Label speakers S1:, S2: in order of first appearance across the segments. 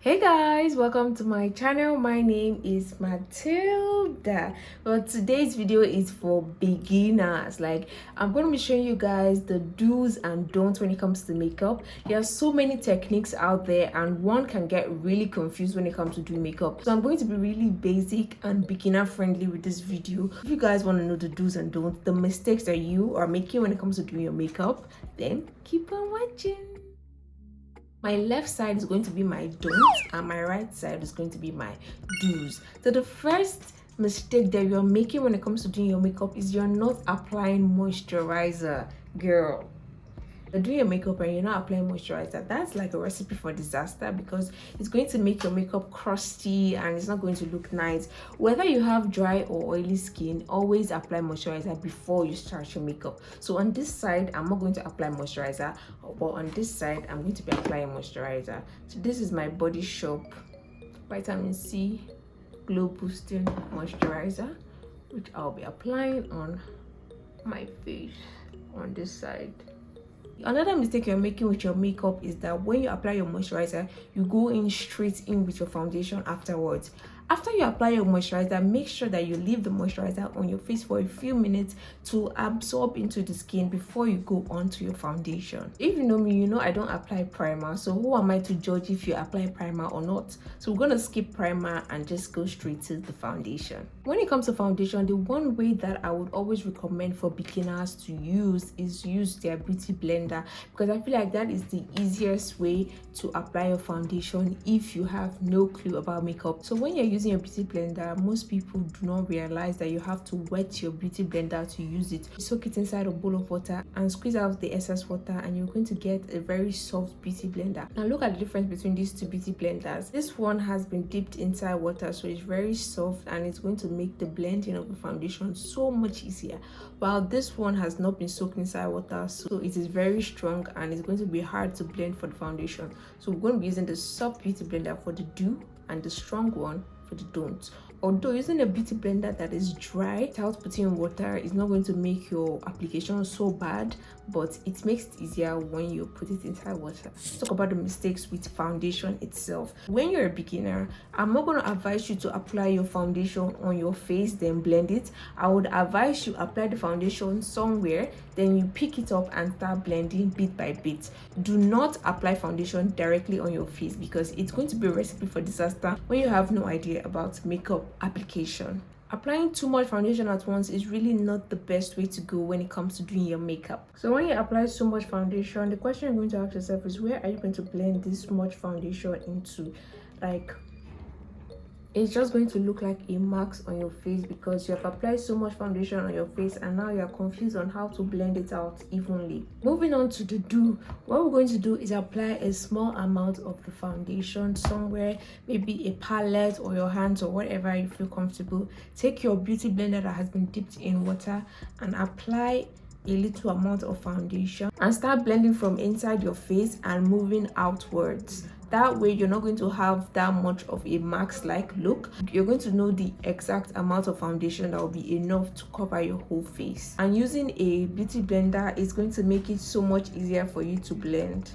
S1: Hey guys, welcome to my channel. My name is Mathilda. Well, today's video is for beginners. I'm going to be showing you guys the do's and don'ts when it comes to makeup. There are so many techniques out there and one can get really confused when it comes to doing makeup. So I'm going to be really basic and beginner friendly with this video. If you guys want to know the do's and don'ts, the mistakes that you are making when it comes to doing your makeup, then keep on watching. My left side is going to be my don'ts and my right side is going to be my do's. So the first mistake that you're making when it comes to doing your makeup is you're not applying moisturizer. Girl, you're doing your makeup and you're not applying moisturizer. That's like a recipe for disaster because it's going to make your makeup crusty and it's not going to look nice. Whether you have dry or oily skin, always apply moisturizer before you start your makeup. So on this side, I'm not going to apply moisturizer, but on this side, I'm going to be applying moisturizer. So this is my Body Shop Vitamin C Glow Boosting Moisturizer, which I'll be applying on my face on this side. Another mistake you're making with your makeup is that when you apply your moisturizer, you go in straight in with your foundation afterwards. After you apply your moisturizer, make sure that you leave the moisturizer on your face for a few minutes to absorb into the skin before you go on to your foundation. If you know me, you know I don't apply primer, so who am I to judge if you apply primer or not? So we're going to skip primer and just go straight to the foundation. When it comes to foundation, the one way that I would always recommend for beginners to use is use their beauty blender, because I feel like that is the easiest way to apply your foundation if you have no clue about makeup. So when you're using your beauty blender, most people do not realize that you have to wet your beauty blender to use it. Soak it inside a bowl of water and squeeze out the excess water and you're going to get a very soft beauty blender. Now look at the difference between these two beauty blenders. This one has been dipped inside water, so it's very soft and it's going to make the blending of the foundation so much easier, while this one has not been soaked inside water, so it is very strong and it's going to be hard to blend for the foundation. So we're going to be using the soft beauty blender for the do and the strong one for the don't. Although using a beauty blender that is dry without putting in water is not going to make your application so bad, but it makes it easier when you put it inside water. Let's talk about the mistakes with foundation itself. When you're a beginner, I'm not going to advise you to apply your foundation on your face then blend it. I would advise you apply the foundation somewhere, then you pick it up and start blending bit by bit. Do not apply foundation directly on your face because it's going to be a recipe for disaster when you have no idea about makeup application. Applying too much foundation at once is really not the best way to go when it comes to doing your makeup. So when you apply so much foundation, the question you're going to ask yourself is, where are you going to blend this much foundation into? It's just going to look like a marks on your face because you have applied so much foundation on your face and now you're confused on how to blend it out evenly. Moving on to the do, what we're going to do is apply a small amount of the foundation somewhere, maybe a palette or your hands or whatever you feel comfortable. Take your beauty blender that has been dipped in water and apply a little amount of foundation and start blending from inside your face and moving outwards. That way you're not going to have that much of a mask-like look. You're going to know the exact amount of foundation that will be enough to cover your whole face, and using a beauty blender is going to make it so much easier for you to blend.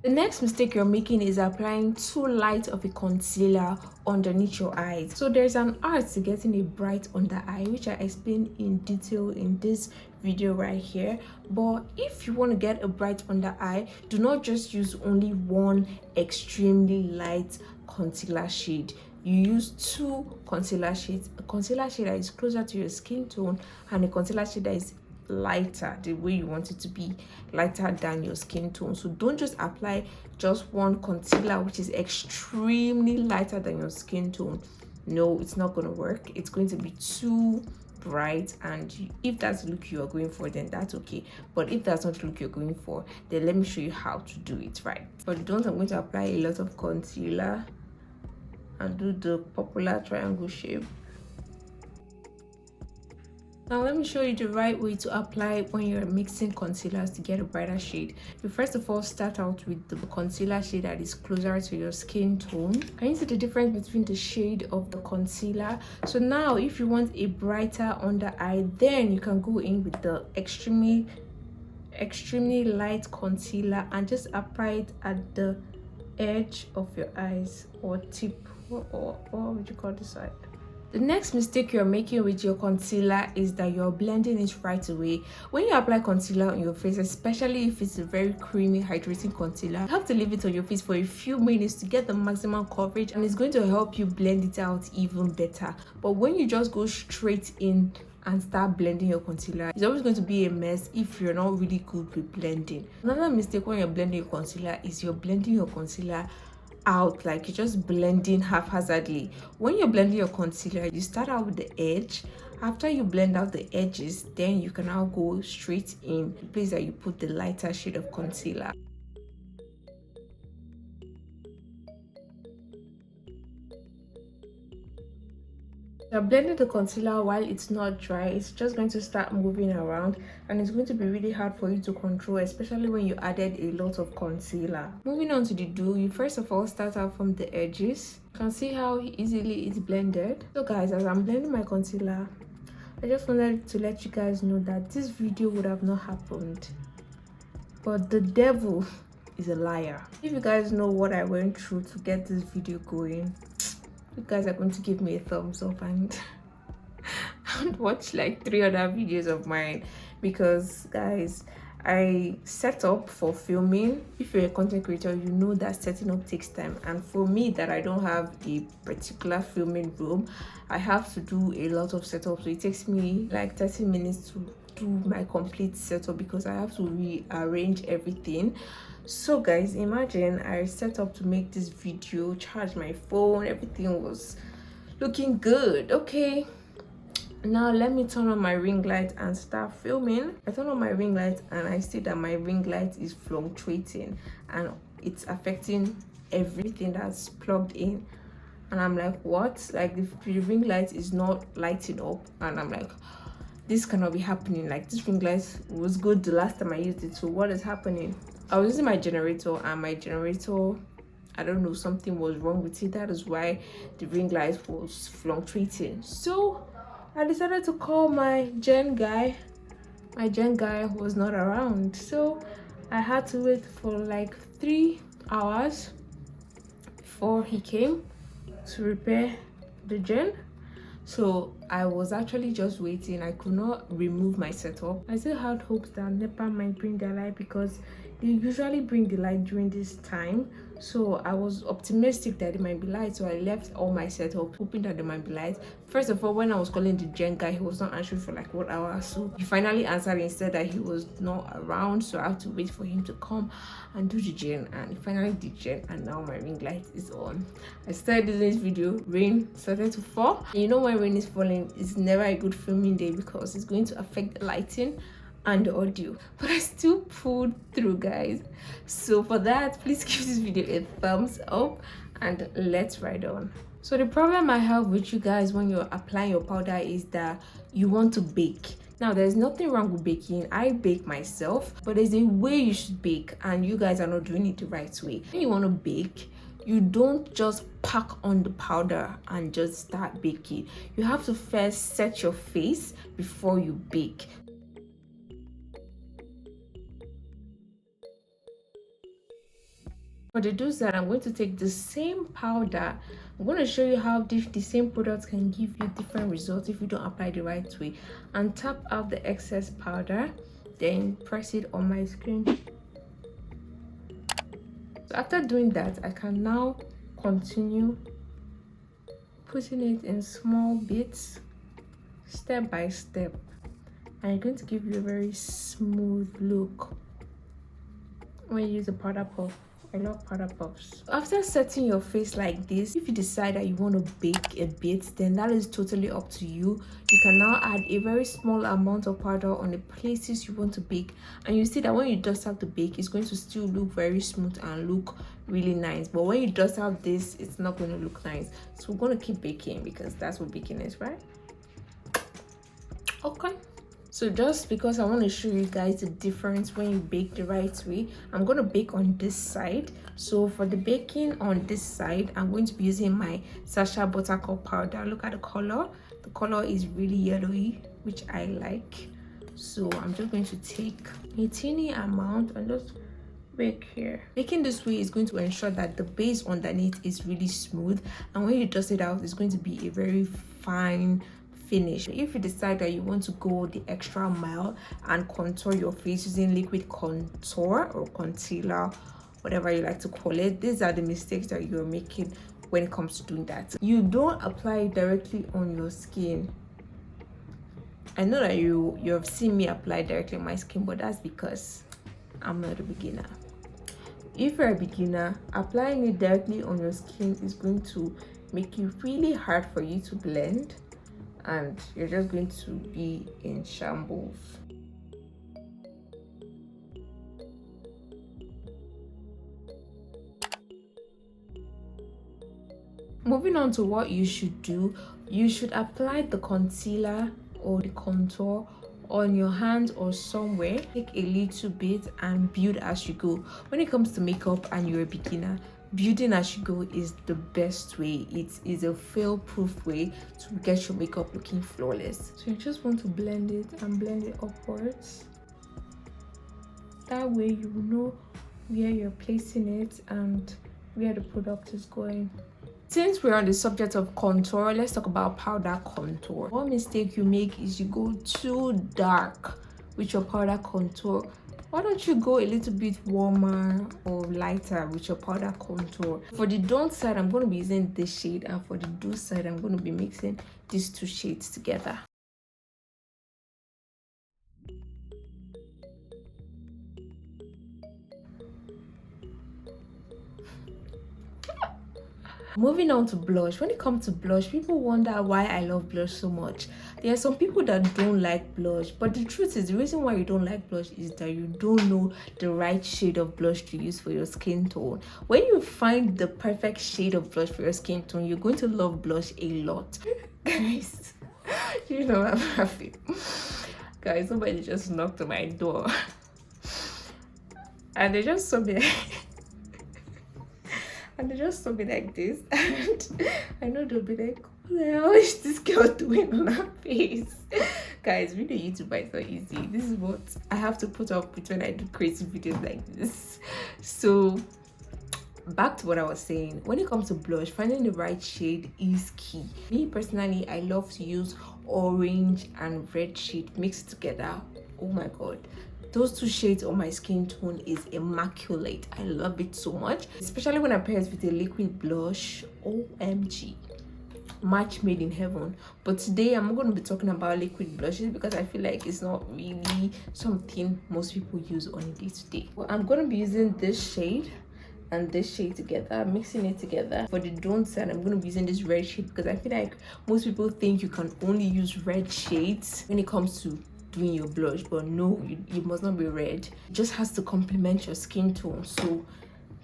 S1: The next mistake you're making is applying too light of a concealer underneath your eyes. So there's an art to getting a bright under eye, which I explained in detail in this video right here. But if you want to get a bright under eye, do not just use only one extremely light concealer shade. You use two concealer shades, a concealer shade that is closer to your skin tone and a concealer shade that is lighter, the way you want it to be, lighter than your skin tone. So don't just apply just one concealer which is extremely lighter than your skin tone. No, it's not going to work. It's going to be too bright, and if that's the look you are going for, then that's okay. But if that's not the look you're going for, then let me show you how to do it right. But don't, I'm going to apply a lot of concealer and do the popular triangle shape. Now let me show you the right way to apply when you're mixing concealers to get a brighter shade. You first of all start out with the concealer shade that is closer to your skin tone. Can you see the difference between the shade of the concealer? So now if you want a brighter under eye, then you can go in with the extremely light concealer and just apply it at the edge of your eyes, or tip, or what would you call this side. The next mistake you're making with your concealer is that you're blending it right away. When you apply concealer on your face, especially if it's a very creamy, hydrating concealer, you have to leave it on your face for a few minutes to get the maximum coverage, and it's going to help you blend it out even better. But when you just go straight in and start blending your concealer, it's always going to be a mess if you're not really good with blending. Another mistake when you're blending your concealer is you're blending your concealer out, like you're just blending haphazardly. When you're blending your concealer, you start out with the edge. After you blend out the edges, then you can now go straight in the place that you put the lighter shade of concealer. You're blending the concealer while it's not dry. It's just going to start moving around, and it's going to be really hard for you to control, especially when you added a lot of concealer. Moving on to the do, you first of all start out from the edges. You can see how easily it's blended. So guys, as I'm blending my concealer, I just wanted to let you guys know that this video would have not happened, but the devil is a liar. If you guys know what I went through to get this video going, you guys are going to give me a thumbs up and watch like 3 other videos of mine, because guys, I set up for filming. If you're a content creator, you know that setting up takes time, and for me, that I don't have a particular filming room, I have to do a lot of setup. So it takes me like 30 minutes to do my complete setup because I have to rearrange everything. So guys, imagine I set up to make this video, charge my phone, everything was looking good. Okay, now let me turn on my ring light and start filming. I turn on my ring light and I see that my ring light is fluctuating and it's affecting everything that's plugged in, and I'm like, what? Like the ring light is not lighting up, and I'm like, this cannot be happening. Like this ring light was good the last time I used it, so what is happening? I was using my generator, and my generator, I don't know, something was wrong with it. That is why the ring light was fluctuating. So I decided to call my gen guy. My gen guy was not around, so I had to wait for like 3 hours before he came to repair the gen. So I was actually just waiting. I could not remove my setup. I still had hopes that NEPA might bring their light, because they usually bring the light during this time. So I was optimistic that it might be light, so I left all my setup hoping that there might be light. First of all, when I was calling the gen guy, he was not answering for like 1 hour, so he finally answered and said that he was not around, so I have to wait for him to come and do the gen, and he finally did gen, and now my ring light is on. I started doing this video, rain started to fall. And you know, when rain is falling, it's never a good filming day because it's going to affect the lighting and the audio, but I still pulled through, guys. So for that, please give this video a thumbs up and let's ride on. So the problem I have with you guys when you're applying your powder is that you want to bake. Now, there's nothing wrong with baking. I bake myself, but there's a way you should bake, and you guys are not doing it the right way. When you want to bake, you don't just pack on the powder and just start baking. You have to first set your face before you bake. For the do's that, I'm going to take the same powder. I'm going to show you how the same products can give you different results if you don't apply the right way, and tap out the excess powder, then press it on my screen. So after doing that, I can now continue putting it in small bits, step by step, and it's going to give you a very smooth look when you use a powder puff. I love powder puffs. After setting your face like this, if you decide that you want to bake a bit, then that is totally up to you. You can now add a very small amount of powder on the places you want to bake, and you see that when you dust out the bake, it's going to still look very smooth and look really nice. But when you dust out this, it's not going to look nice. So we're going to keep baking because that's what baking is, right? Okay. So just because I want to show you guys the difference when you bake the right way, I'm going to bake on this side. So for the baking on this side, I'm going to be using my Sacha Buttercup powder. Look at the color. The color is really yellowy, which I like. So I'm just going to take a teeny amount and just wig here. Making this way is going to ensure that the base underneath is really smooth, and when you dust it out, it's going to be a very fine finish. If you decide that you want to go the extra mile and contour your face using liquid contour or concealer, whatever you like to call it, these are the mistakes that you're making when it comes to doing that. You don't apply it directly on your skin. I know that you have seen me apply directly on my skin, but that's because I'm not a beginner. If you're a beginner, applying it directly on your skin is going to make it really hard for you to blend, and you're just going to be in shambles. Moving on to what you should do, you should apply the concealer or the contour on your hands or somewhere. Take a little bit and build as you go. When it comes to makeup and you're a beginner, building as you go is the best way. It is a fail-proof way to get your makeup looking flawless. So you just want to blend it and blend it upwards. That way you know where you're placing it and where the product is going. Since we're on the subject of contour, let's talk about powder contour. One mistake you make is you go too dark with your powder contour. Why don't you go a little bit warmer or lighter with your powder contour? For the don't side, I'm going to be using this shade, and for the do side, I'm going to be mixing these two shades together. Moving on to blush. When it comes to blush, people wonder why I love blush so much. There are some people that don't like blush, but the truth is the reason why you don't like blush is that you don't know the right shade of blush to use for your skin tone. When you find the perfect shade of blush for your skin tone, you're going to love blush a lot. Guys, you know I'm happy. Guys, somebody just knocked on my door and they just saw me. And they just saw me like this, and I know they'll be like, what the hell is this girl doing on her face? Guys, video YouTuber is not easy. This is what I have to put up with when I do crazy videos like this. So back to what I was saying, when it comes to blush, finding the right shade is key. Me personally, I love to use orange and red shade mixed together. Oh my god, those two shades on my skin tone is immaculate. I love it so much, especially when I pair it with a liquid blush. OMG, match made in heaven. But today I'm going to be talking about liquid blushes because I feel like it's not really something most people use on a day-to-day. Well, I'm going to be using this shade and this shade together, mixing it together. For the don't side, I'm going to be using this red shade because I feel like most people think you can only use red shades when it comes to doing your blush, but no, you must not be red. It just has to complement your skin tone. So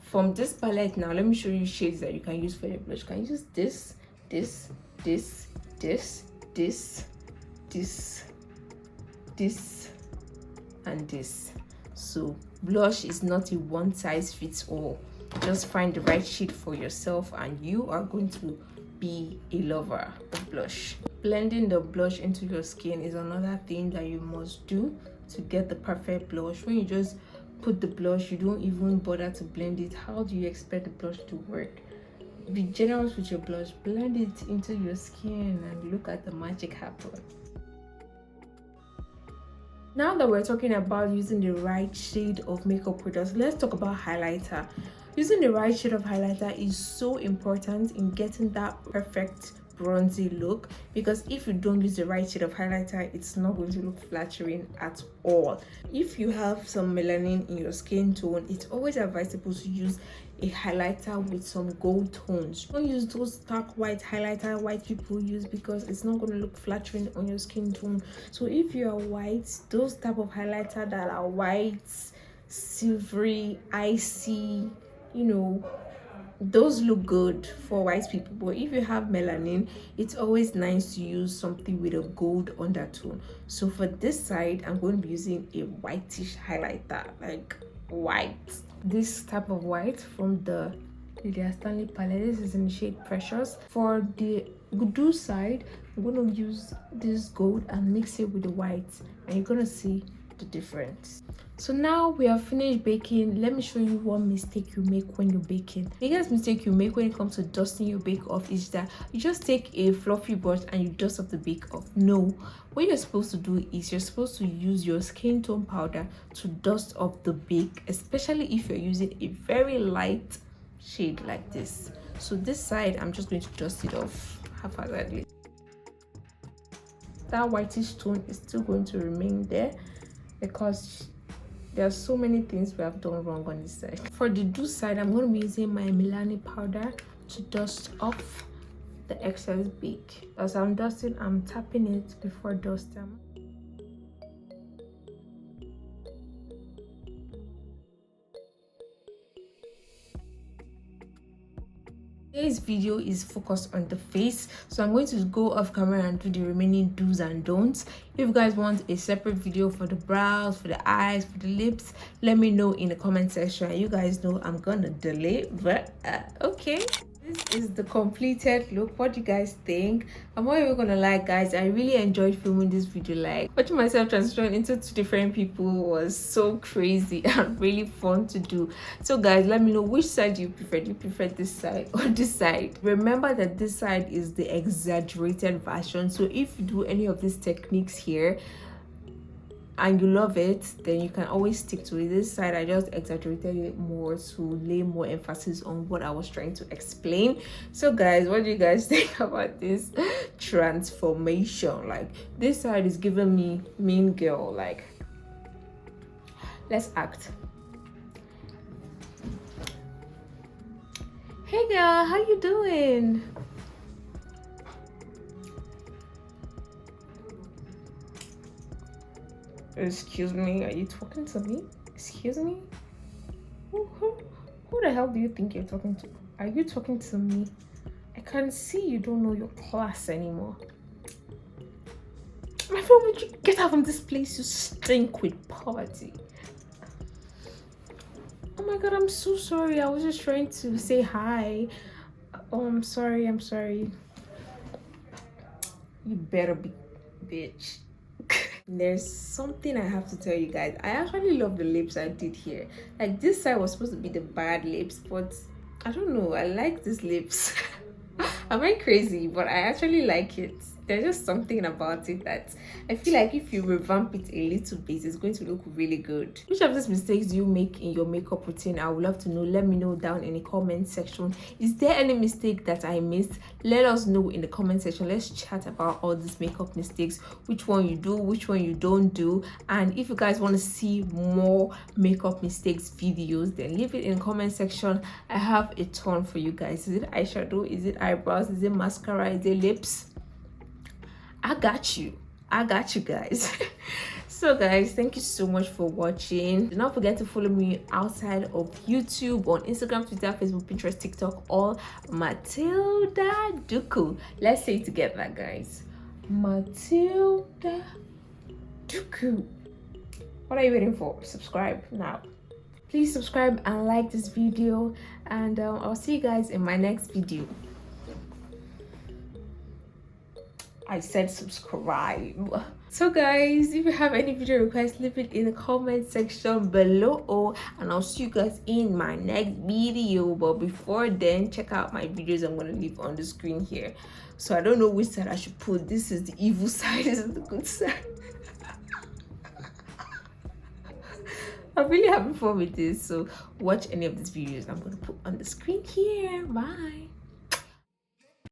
S1: from this palette now, let me show you shades that you can use for your blush. You can use this, this, this, this, this, this, this, and this. So blush is not a one size fits all. Just find the right shade for yourself and you are going to be a lover of blush. Blending the blush into your skin is another thing that you must do to get the perfect blush. When you just put the blush, you don't even bother to blend it. How do you expect the blush to work? Be generous with your blush, blend it into your skin and look at the magic happen. Now that we're talking about using the right shade of makeup products, let's talk about highlighter. Using the right shade of highlighter is so important in getting that perfect bronzy look, because if you don't use the right shade of highlighter, it's not going to look flattering at all. If you have some melanin in your skin tone, it's always advisable to use a highlighter with some gold tones. Don't use those dark white highlighter white people use because it's not going to look flattering on your skin tone. So if you are white, those type of highlighter that are white, silvery, icy, you know, those look good for white people. But if you have melanin, it's always nice to use something with a gold undertone. So for this side, I'm going to be using a whitish highlighter, like white, this type of white from the Lydia Stanley palette. This is in the shade Precious. For the do side, I'm going to use this gold and mix it with the white, and you're going to see the difference. So now we have finished baking. Let me show you one mistake you make when you're baking. The biggest mistake you make when it comes to dusting your bake off is that you just take a fluffy brush and you dust off the bake off. No, what you're supposed to do is you're supposed to use your skin tone powder to dust off the bake, especially if you're using a very light shade like this. So this side, I'm just going to dust it off haphazardly. That whitish tone is still going to remain there because there are so many things we have done wrong on this side. For the do side, I'm going to be using my Milani powder to dust off the excess bake. As I'm dusting, I'm tapping it before dusting. Today's video is focused on the face, so I'm going to go off camera and do the remaining do's and don'ts. If you guys want a separate video for the brows, for the eyes, for the lips, let me know in the comment section. You guys know I'm gonna delay, but okay. This is the completed look. What do you guys think? I'm not even gonna lie, guys, I really enjoyed filming this video. Like, watching myself transition into 2 different people was so crazy and really fun to do. So guys, let me know, which side do you prefer? Do you prefer this side or this side? Remember that this side is the exaggerated version, so if you do any of these techniques here and you love it, then you can always stick to it. This side, I just exaggerated it more to lay more emphasis on what I was trying to explain. So guys, what do you guys think about this transformation? Like, this side is giving me mean girl. Like, let's act. Hey girl, how you doing? Excuse me, are you talking to me? Excuse me? Who the hell do you think you're talking to? Are you talking to me? I can see you don't know your class anymore. My friend, would you get out from this place? You stink with poverty. Oh my god, I'm so sorry. I was just trying to say hi. Oh, I'm sorry. You better be, bitch. There's something I have to tell you guys. I actually love the lips I did here. Like, this side was supposed to be the bad lips, but I don't know, I like these lips. I'm very crazy, but I actually like it. There's just something about it that I feel like if you revamp it a little bit, it's going to look really good. Which of these mistakes do you make in your makeup routine? I would love to know. Let me know down in the comment section. Is there any mistake that I missed? Let us know in the comment section. Let's chat about all these makeup mistakes, which one you do, which one you don't do. And if you guys want to see more makeup mistakes videos, then leave it in the comment section. I have a ton for you guys. Is it eyeshadow? Is it eyebrows? Is it mascara? Is it lips? I got you guys. So guys, thank you so much for watching. Do not forget to follow me outside of YouTube on Instagram, Twitter, Facebook, Pinterest, TikTok, all Mathildaduku. Let's say it together, guys. Mathildaduku. What are you waiting for? Subscribe now. Please subscribe and like this video, and I'll see you guys in my next video. I said subscribe. So guys, if you have any video requests, leave it in the comment section below, and I'll see you guys in my next video. But before then, check out my videos I'm going to leave on the screen here. So I don't know which side I should put. This is the evil side, this is the good side. I'm really having fun with this, so watch any of these videos I'm going to put on the screen here. Bye.